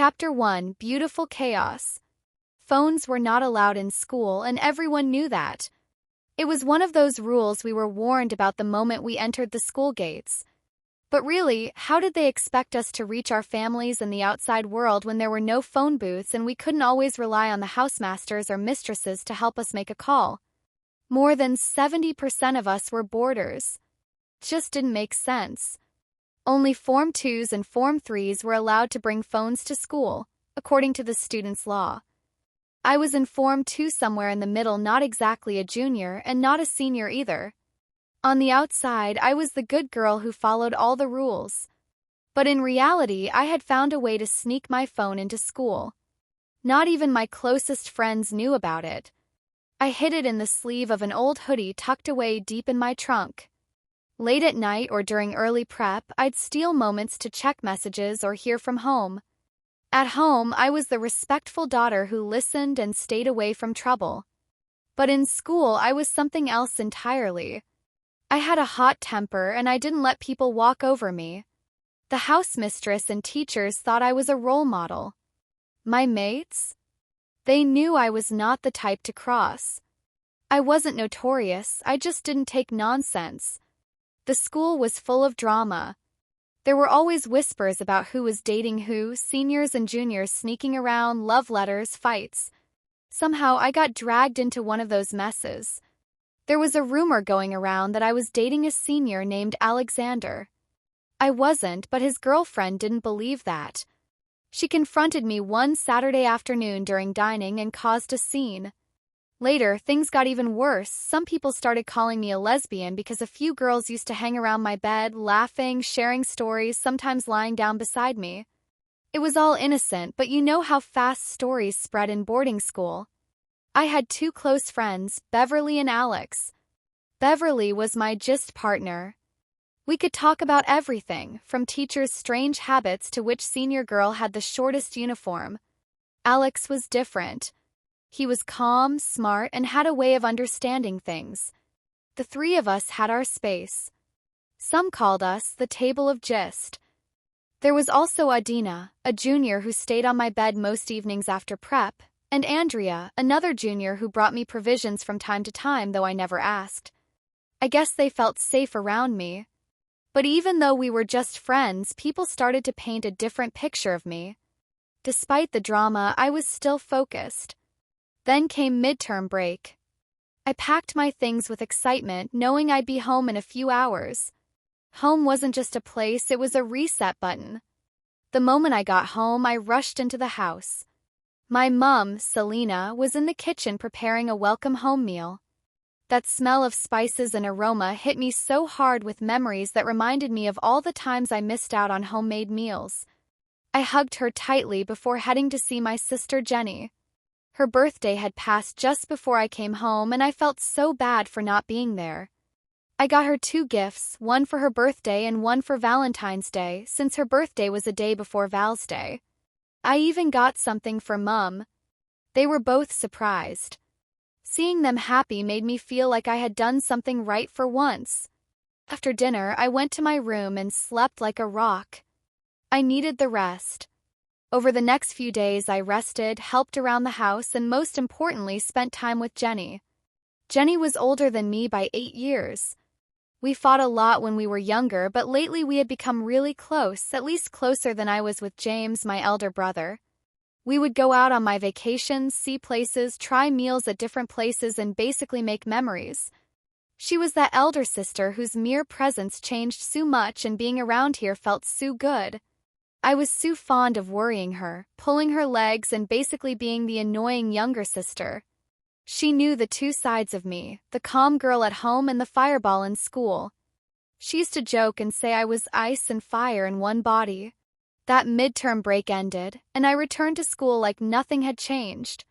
Chapter 1: Beautiful Chaos. Phones were not allowed in school, and everyone knew that. It was one of those rules we were warned about the moment we entered the school gates. But really, how did they expect us to reach our families and the outside world when there were no phone booths and we couldn't always rely on the housemasters or mistresses to help us make a call? More than 70% of us were boarders. Just didn't make sense. Only Form 2s and Form 3s were allowed to bring phones to school, according to the student's law. I was in Form 2 somewhere in the middle, not exactly a junior and not a senior either. On the outside, I was the good girl who followed all the rules. But in reality, I had found a way to sneak my phone into school. Not even my closest friends knew about it. I hid it in the sleeve of an old hoodie tucked away deep in my trunk. Late at night or during early prep, I'd steal moments to check messages or hear from home. At home, I was the respectful daughter who listened and stayed away from trouble. But in school, I was something else entirely. I had a hot temper and I didn't let people walk over me. The housemistress and teachers thought I was a role model. My mates? They knew I was not the type to cross. I wasn't notorious, I just didn't take nonsense. The school was full of drama. There were always whispers about who was dating who, seniors and juniors sneaking around, love letters, fights. Somehow I got dragged into one of those messes. There was a rumor going around that I was dating a senior named Alexander. I wasn't, but his girlfriend didn't believe that. She confronted me one Saturday afternoon during dining and caused a scene. Later, things got even worse. Some people started calling me a lesbian because a few girls used to hang around my bed, laughing, sharing stories, sometimes lying down beside me. It was all innocent, but you know how fast stories spread in boarding school. I had two close friends, Beverly and Alex. Beverly was my gist partner. We could talk about everything, from teachers' strange habits to which senior girl had the shortest uniform. Alex was different. He was calm, smart, and had a way of understanding things. The three of us had our space. Some called us the table of gist. There was also Adina, a junior who stayed on my bed most evenings after prep, and Andrea, another junior who brought me provisions from time to time, though I never asked. I guess they felt safe around me. But even though we were just friends, people started to paint a different picture of me. Despite the drama, I was still focused. Then came midterm break. I packed my things with excitement, knowing I'd be home in a few hours. Home wasn't just a place, it was a reset button. The moment I got home, I rushed into the house. My mom, Selena, was in the kitchen preparing a welcome home meal. That smell of spices and aroma hit me so hard with memories that reminded me of all the times I missed out on homemade meals. I hugged her tightly before heading to see my sister Jenny. Her birthday had passed just before I came home, and I felt so bad for not being there. I got her two gifts, one for her birthday and one for Valentine's Day, since her birthday was a day before Val's Day. I even got something for Mum. They were both surprised. Seeing them happy made me feel like I had done something right for once. After dinner, I went to my room and slept like a rock. I needed the rest. Over the next few days, I rested, helped around the house, and most importantly, spent time with Jenny. Jenny was older than me by 8 years. We fought a lot when we were younger, but lately we had become really close, at least closer than I was with James, my elder brother. We would go out on my vacations, see places, try meals at different places, and basically make memories. She was that elder sister whose mere presence changed so much, and being around here felt so good. I was so fond of worrying her, pulling her legs, and basically being the annoying younger sister. She knew the two sides of me, the calm girl at home and the fireball in school. She used to joke and say I was ice and fire in one body. That midterm break ended, and I returned to school like nothing had changed.